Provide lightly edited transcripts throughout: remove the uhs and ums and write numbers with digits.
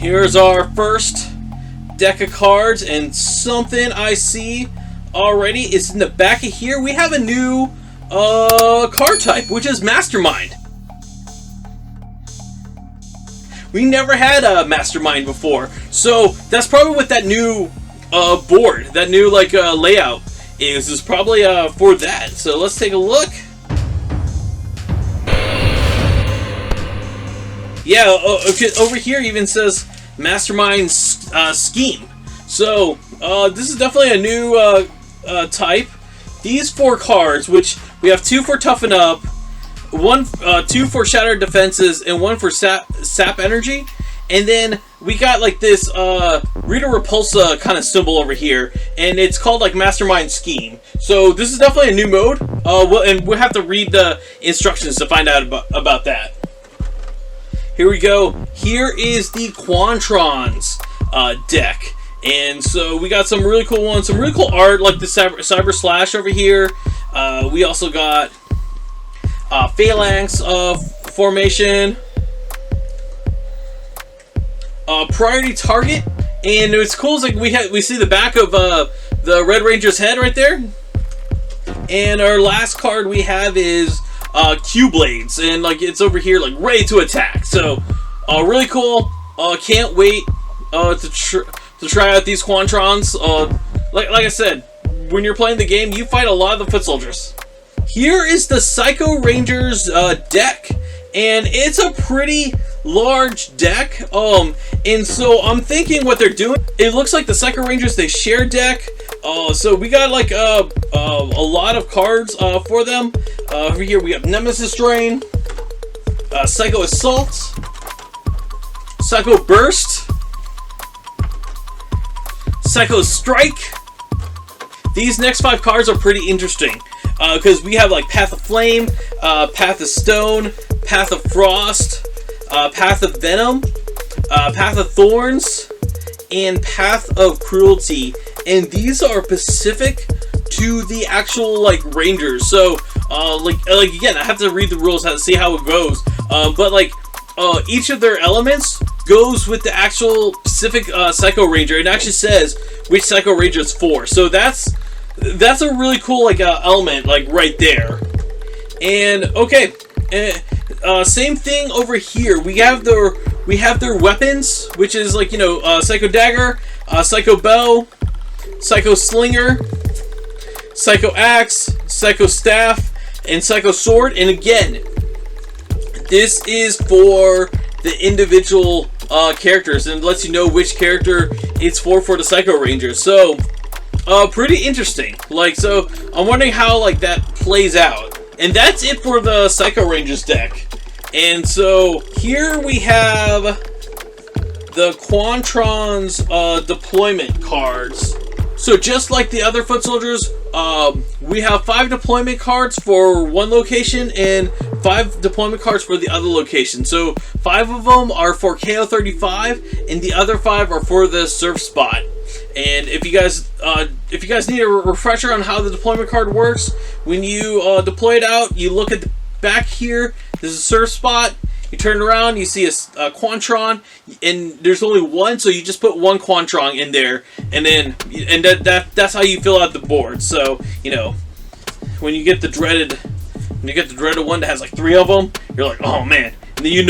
Here's our first deck of cards, and something I see already is in the back of here. We have a new card type, which is Mastermind. We never had a Mastermind before, so that's probably what that new board, that new layout is probably for that. So let's take a look. Yeah, over here even says Mastermind Scheme. So this is definitely a new type. These 4 cards, which we have 2 for Toughen Up, 2 for Shattered Defenses, and 1 for Sap Energy. And then we got like this Rita Repulsa kind of symbol over here, and it's called like Mastermind Scheme. So this is definitely a new mode. And we'll have to read the instructions to find out about that. Here we go. Here is the Quantrons deck. And so we got some really cool ones, some really cool art, like the Cyber Slash over here. We also got Phalanx formation, priority target, and what's cool is like we see the back of the Red Ranger's head right there. And our last card we have is Q-Blades, and like it's over here like ready to attack. So really cool. Can't wait to try out these Quantrons. Like I said, when you're playing the game, you fight a lot of the foot soldiers. Here is the Psycho Rangers deck, and it's a pretty large deck. And so I'm thinking what they're doing, it looks like the Psycho Rangers, they share deck. So we got like a lot of cards for them. Over here we have Nemesis Drain, Psycho Assault, Psycho Burst, Psycho Strike. These next 5 cards are pretty interesting because we have like Path of Flame, Path of Stone, Path of Frost, Path of Venom, Path of Thorns, and Path of Cruelty. And these are specific to the actual like Rangers. So like again, I have to read the rules to see how it goes. But like each of their elements goes with the actual specific Psycho Ranger. It actually says which Psycho Ranger it's for. So that's a really cool like element like right there. And okay, same thing over here. We have their weapons, which is like Psycho Dagger, Psycho Bow, Psycho Slinger, Psycho Axe, Psycho Staff, and Psycho Sword. And again, this is for the individual characters, and lets you know which character it's for the Psycho Ranger. So pretty interesting. Like, so I'm wondering how like that plays out. And that's it for the Psycho Rangers deck. And so here we have the Quantrons deployment cards. So just like the other foot soldiers, we have 5 deployment cards for one location and 5 deployment cards for the other location. So 5 of them are for KO35 and the other 5 are for the surf spot. And if you guys need a refresher on how the deployment card works, when you deploy it out, you look at the back here. There's a surf spot. You turn around, you see a Quantron, and there's only one, so you just put one Quantron in there, and that's how you fill out the board. So when you get the dreaded one that has like 3 of them, you're like, oh man. And then you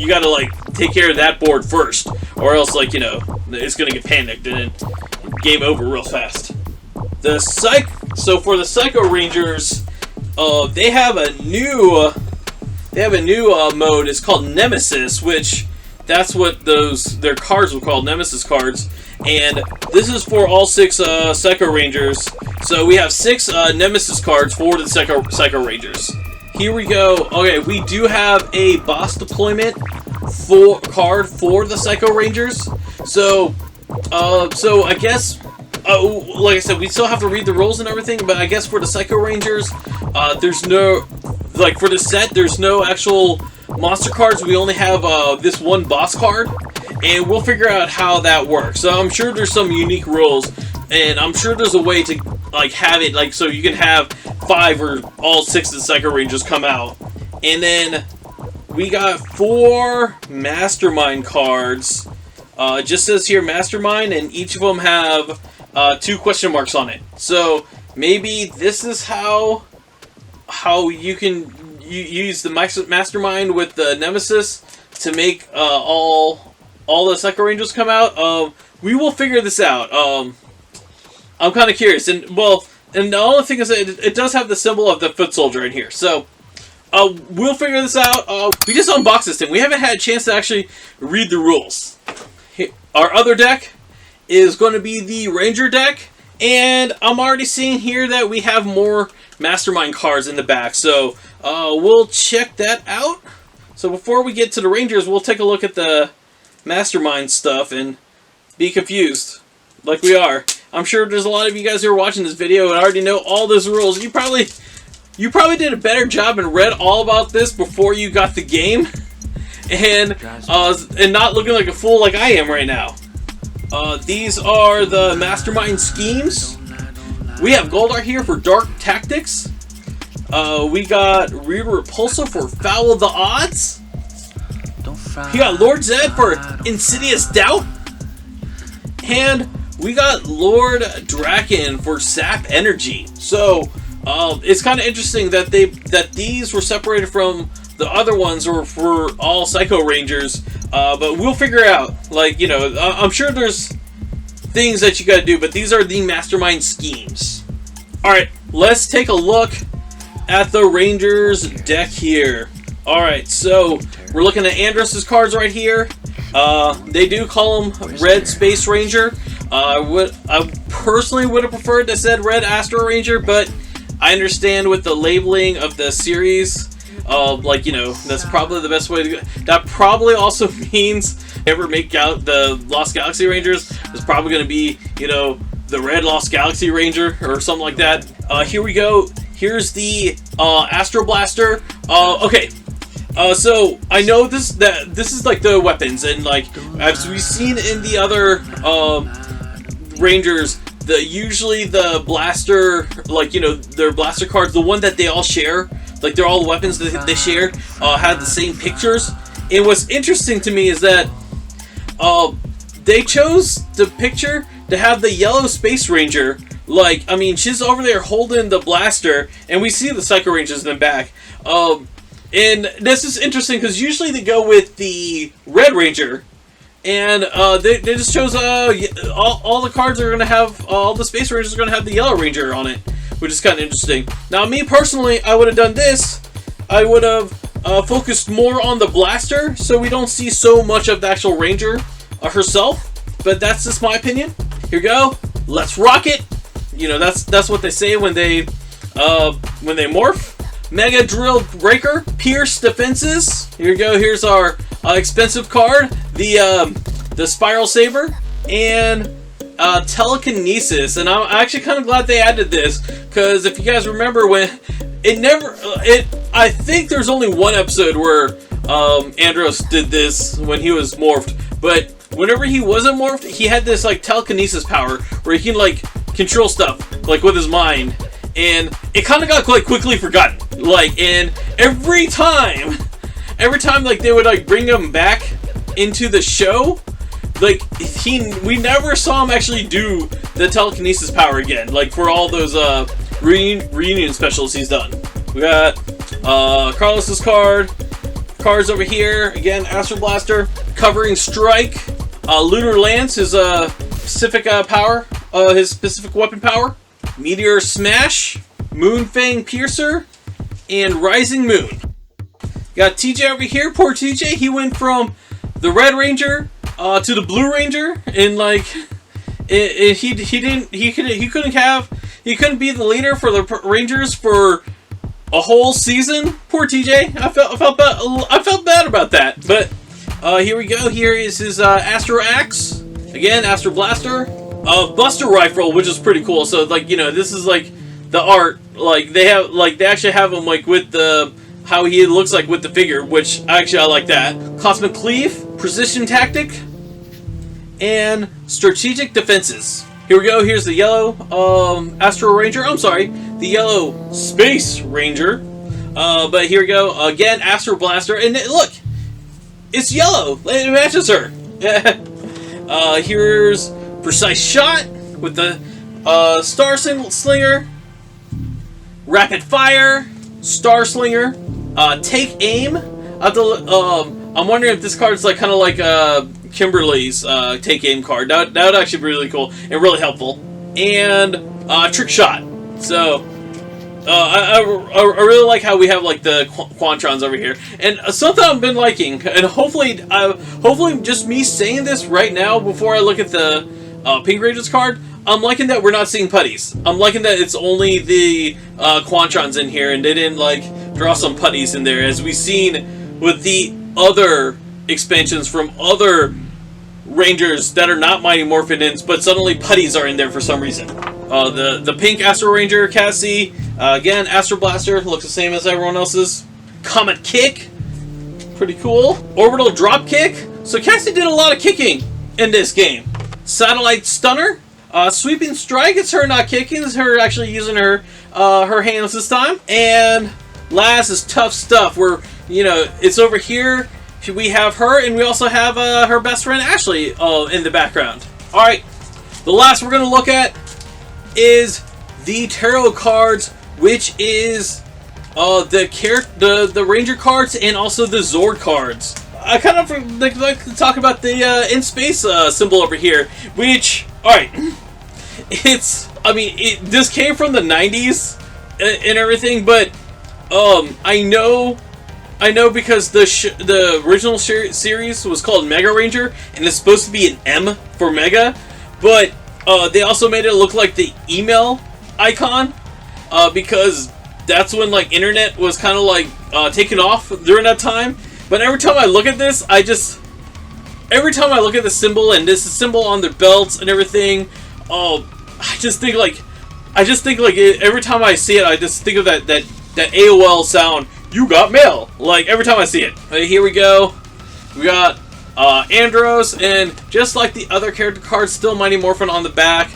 gotta like take care of that board first, or else like it's gonna get panicked and then game over real fast. So for the Psycho Rangers, they have a new mode. It's called Nemesis, which that's what their cards were called, Nemesis cards. And this is for all 6 Psycho Rangers. So we have 6 Nemesis cards for the Psycho Rangers. Here we go. Okay, we do have a boss deployment card for the Psycho Rangers. So I guess, like I said, we still have to read the rules and everything. But I guess for the Psycho Rangers, there's no, like for the set, there's no actual monster cards. We only have this one boss card, and we'll figure out how that works. So I'm sure there's some unique rules, and I'm sure there's a way to like have it like so you can have 5 or all 6 of the Psycho Rangers come out. And then we got 4 Mastermind cards It just says here Mastermind, and each of them have 2 question marks on it. So maybe this is how you can use the Mastermind with the Nemesis to make all the Psycho Rangers come out. We will figure this out. I'm kind of curious, and the only thing is that it does have the symbol of the foot soldier in here. So we'll figure this out. We just unboxed this thing. We haven't had a chance to actually read the rules. Our other deck is going to be the Ranger deck, and I'm already seeing here that we have more Mastermind cards in the back, so we'll check that out. So before we get to the Rangers, we'll take a look at the Mastermind stuff and be confused, like we are. I'm sure there's a lot of you guys who are watching this video and already know all those rules. You probably did a better job and read all about this before you got the game, and not looking like a fool like I am right now. These are the Mastermind schemes. We have Goldar here for Dark Tactics. We got Rear Repulsor for Foul the Odds. We got Lord Zed for Insidious Doubt. And we got Lord Draken for Sap Energy. So it's kind of interesting that these were separated from the other ones, or for all Psycho Rangers. But we'll figure out. Like, you know, I'm sure there's things that you got to do, but these are the Mastermind schemes. All right, let's take a look at the Rangers deck here. All right, so we're looking at Andros's cards right here. They do call him Red Space Ranger. I personally would have preferred to said Red Astro Ranger, but I understand with the labeling of the series, like, you know, that's probably the best way to go. That probably also means ever make out the Lost Galaxy Rangers is probably going to be, you know, the Red Lost Galaxy Ranger or something like that. Here we go. Here's the Astro Blaster. Okay. So I know this is like the weapons, and like as we've seen in the other Rangers, usually the blaster, like, you know, their blaster cards, the one that they all share, like they're all weapons that they share, had the same pictures. And what's interesting to me is that they chose the picture to have the yellow Space Ranger. Like, I mean, she's over there holding the blaster, and we see the Psycho Rangers in the back. And this is interesting because usually they go with the Red Ranger, and they just chose all the cards are going to have, all the Space Rangers are going to have the Yellow Ranger on it, which is kind of interesting. Now, me personally, I would have done this. I would have focused more on the blaster, so we don't see so much of the actual Ranger herself. But that's just my opinion. Here we go. Let's rock it. You know, that's what they say when they morph. Mega Drill Breaker, Pierce Defenses. Here we go. Here's our expensive card, the Spiral Saber, and Telekinesis. And I'm actually kind of glad they added this, because if you guys remember, when I think there's only one episode where Andros did this when he was morphed, but whenever he wasn't morphed, he had this like telekinesis power where he can like control stuff like with his mind, and it kind of got like quickly forgotten. Like, and every time like they would like bring him back into the show, like we never saw him actually do the telekinesis power again. Like for all those reunion specials he's done. We got Carlos's cards over here. Again, Astro Blaster, Covering Strike, Lunar Lance, his specific power, his specific weapon power, Meteor Smash, Moonfang Piercer, and Rising Moon. Got TJ over here. Poor TJ, he went from the Red Ranger to the Blue Ranger, and like he couldn't be the leader for the Rangers for a whole season. Poor TJ. I felt bad about that. But here we go. Here is his Astro Axe. Again, Astro Blaster. Buster Rifle, which is pretty cool. So like, you know, this is like the art. Like they actually have him like with the how he looks like with the figure, which actually I like that. Cosmic Cleave, Precision Tactic, and Strategic Defenses. Here we go. Here's the yellow Astro Ranger. I'm sorry, the yellow Space Ranger. But here we go. Again, Astro Blaster, and look, it's yellow. It matches her. Here's Precise Shot with the Star Slinger, Rapid Fire, Star Slinger, Take Aim. I'm wondering if this card's like kind of like Kimberly's Take Aim card. That would actually be really cool and really helpful. And Trick Shot. So I really like how we have like the Quantrons over here. And something I've been liking, and hopefully just me saying this right now before I look at the Pink Rangers card, I'm liking that we're not seeing putties. I'm liking that it's only the Quantrons in here, and they didn't like draw some putties in there, as we've seen with the other expansions from other Rangers that are not Mighty Morphin-ins, but suddenly putties are in there for some reason. The pink Astro Ranger Cassie, again, Astro Blaster, looks the same as everyone else's. Comet Kick, pretty cool. Orbital Drop Kick, so Cassie did a lot of kicking in this game. Satellite Stunner, Sweeping Strike, it's her not kicking, it's her actually using her hands this time. And last is Tough Stuff, where, you know, it's over here. We have her, and we also have her best friend Ashley in the background. Alright, the last we're going to look at is the tarot cards, which is the Ranger cards and also the Zord cards. I kind of like to talk about the in space symbol over here, which, alright, this came from the 90s and everything, but I know because the original series was called Mega Ranger, and it's supposed to be an M for Mega, but they also made it look like the email icon, because that's when like internet was kind of like taking off during that time. But every time I look at this, every time I look at the symbol and this symbol on their belts and everything, I just think like every time I see it, I just think of that AOL sound. You got mail! Like, every time I see it. Here we go. We got Andros, and just like the other character cards, still Mighty Morphin on the back.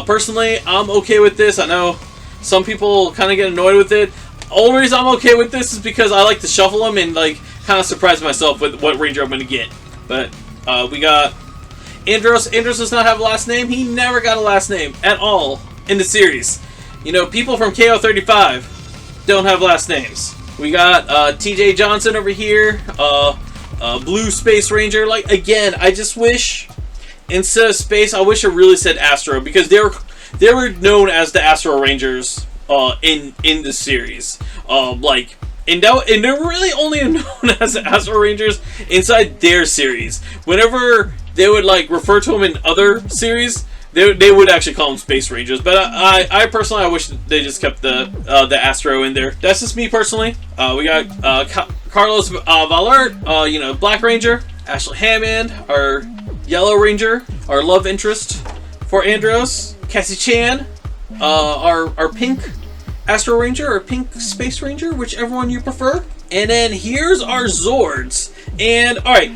Personally, I'm okay with this. I know some people kind of get annoyed with it. Only reason I'm okay with this is because I like to shuffle them and, like, kind of surprise myself with what Ranger I'm going to get. But, we got Andros. Andros does not have a last name. He never got a last name at all in the series. You know, people from KO35 don't have last names. We got TJ Johnson over here, Blue Space Ranger. Like, again, I just wish, instead of Space, I wish it really said Astro, because they were known as the Astro Rangers in the series. And they're really only known as the Astro Rangers inside their series. Whenever they would like refer to them in other series, they would actually call them Space Rangers, but I personally, I wish they just kept the Astro in there. That's just me personally. We got Carlos Valert, Black Ranger. Ashley Hammond, our Yellow Ranger, our love interest for Andros. Cassie Chan, our Pink Astro Ranger or Pink Space Ranger, whichever one you prefer. And then here's our Zords. And alright,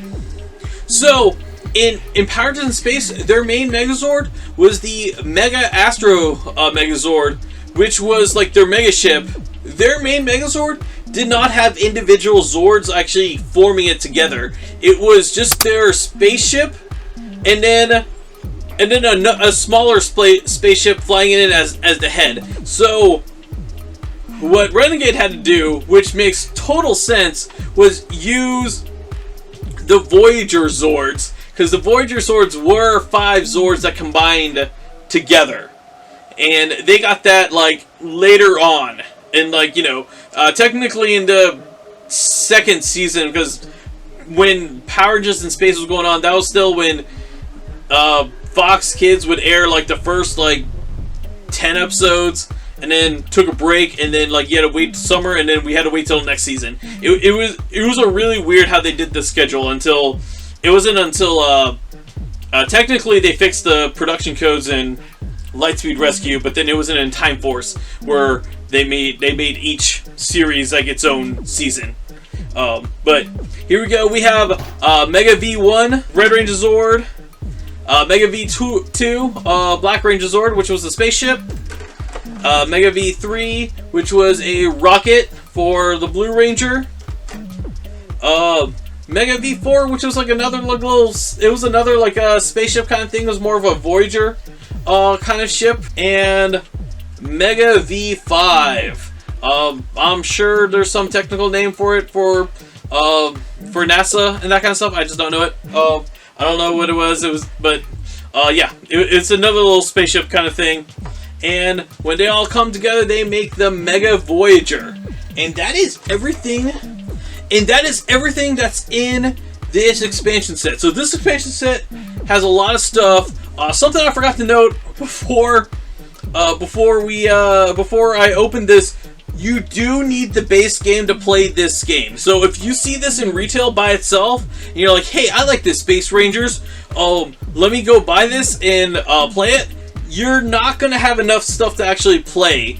so in Power Rangers in Space, their main Megazord was the Mega Astro Megazord, which was like their mega ship. Their main Megazord did not have individual Zords actually forming it together. It was just their spaceship, and then a smaller spaceship flying in it as the head. So what Renegade had to do, which makes total sense, was use the Voyager Zords. Because the Voyager Zords were 5 Zords that combined together. And they got that, like, later on. And, like, technically in the second season, because when Power Rangers in Space was going on, that was still when Fox Kids would air, like, the first, like, 10 episodes, and then took a break, and then, like, you had to wait summer, and then we had to wait till next season. It was a really weird how they did the schedule until... It wasn't until, technically they fixed the production codes in Lightspeed Rescue, but then it wasn't in Time Force, where they made each series like its own season. But here we go, we have Mega V1, Red Ranger Zord, Mega V2, Black Ranger Zord, which was a spaceship, Mega V3, which was a rocket for the Blue Ranger, Mega V4, which was like another like little, it was another like a spaceship kind of thing. It was more of a Voyager kind of ship. And Mega V5. I'm sure there's some technical name for it for NASA and that kind of stuff. I just don't know it. I don't know what it was. But yeah, it's another little spaceship kind of thing. And when they all come together, they make the Mega Voyager. And that is everything. And that is everything that's in this expansion set. So this expansion set has a lot of stuff. Something I forgot to note before I opened this. You do need the base game to play this game. So if you see this in retail by itself, and you're like, hey, I like this Space Rangers. Let me go buy this and play it. You're not going to have enough stuff to actually play.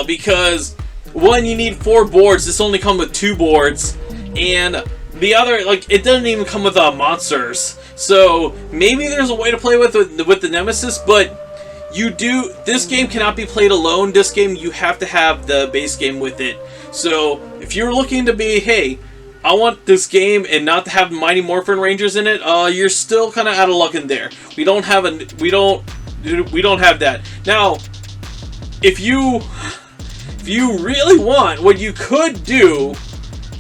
Because, one, you need 4 boards. This only comes with 2 boards. And the other, like, it doesn't even come with monsters. So maybe there's a way to play with the Nemesis, but this game cannot be played alone. This game, you have to have the base game with it. So if you're looking to be, hey, I want this game and not to have Mighty Morphin Rangers in it, you're still kind of out of luck in there. We don't have that. Now, if you really want, what you could do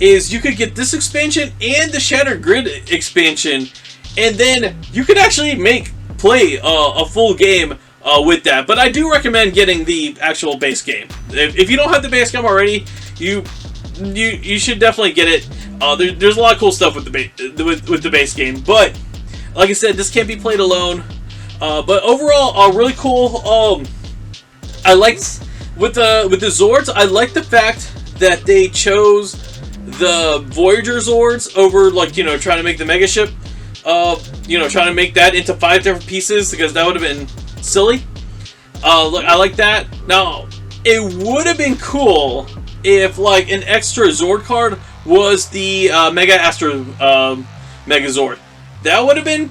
is you could get this expansion and the Shattered Grid expansion, and then you could actually play a full game with that. But I do recommend getting the actual base game. If you don't have the base game already, you should definitely get it. There's a lot of cool stuff with the base game. But like I said, this can't be played alone. But overall, really cool. I liked with the Zords. I like the fact that they chose the Voyager Zords over, like, trying to make the Mega Ship. Trying to make that into 5 different pieces, because that would have been silly. Look, I like that. Now, it would have been cool if, like, an extra Zord card was the Mega Astro Megazord. That would have been,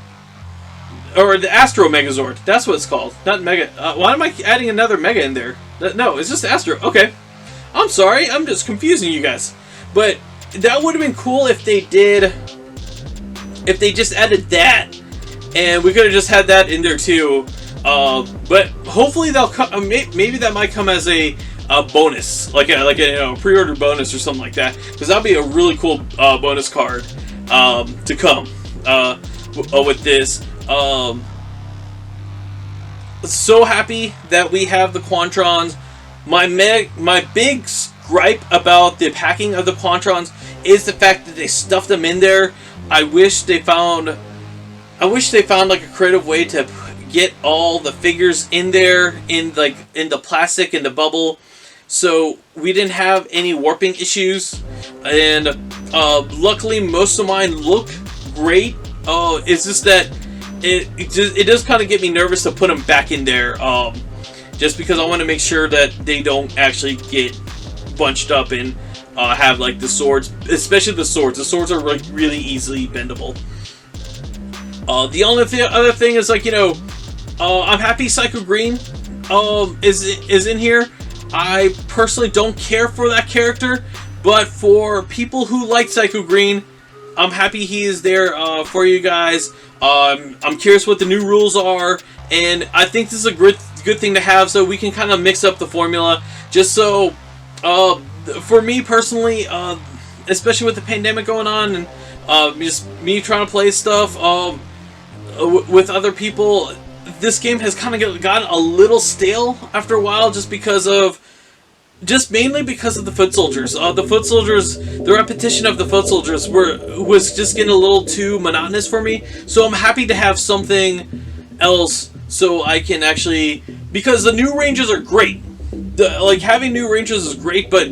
or the Astro Megazord. That's what it's called. Not Mega. Why am I adding another Mega in there? No, it's just Astro. Okay. I'm sorry. I'm just confusing you guys. But that would have been cool if they did. If they just added that, and we could have just had that in there too. But hopefully they'll come. Maybe that might come as a bonus, like a pre-order bonus or something like that, because that'd be a really cool bonus card to come with this. So happy that we have the Quantrons. My big gripe about the packing of the Quantrons is the fact that they stuffed them in there. I wish they found like a creative way to get all the figures in there in the plastic and the bubble, so we didn't have any warping issues. And luckily, most of mine look great. It's just that it does kind of get me nervous to put them back in there, just because I want to make sure that they don't actually get bunched up and have like the swords, especially the swords. The swords are like really easily bendable. The only other thing is, like, I'm happy Psycho Green is in here. I personally don't care for that character, but for people who like Psycho Green, I'm happy he is there for you guys. I'm curious what the new rules are, and I think this is a good thing to have, so we can kind of mix up the formula, just so for me personally, especially with the pandemic going on, and just me trying to play stuff with other people, this game has kind of gotten a little stale after a while, just mainly because of the foot soldiers. The repetition of the foot soldiers was just getting a little too monotonous for me. So I'm happy to have something else, so I can actually, because the new Rangers are great. Having new Rangers is great, but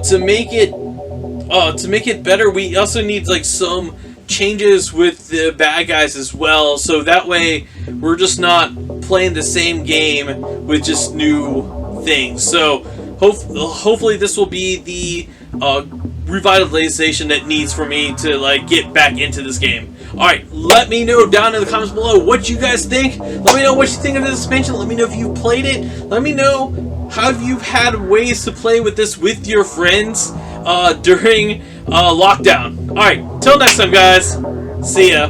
to make it better, we also need like some changes with the bad guys as well, so that way we're just not playing the same game with just new things. So hopefully this will be the revitalization that needs for me to like get back into this game. Alright, let me know down in the comments below what you guys think. Let me know what you think of this expansion. Let me know if you've played it. Let me know how you've had ways to play with this with your friends during lockdown. Alright, till next time, guys. See ya.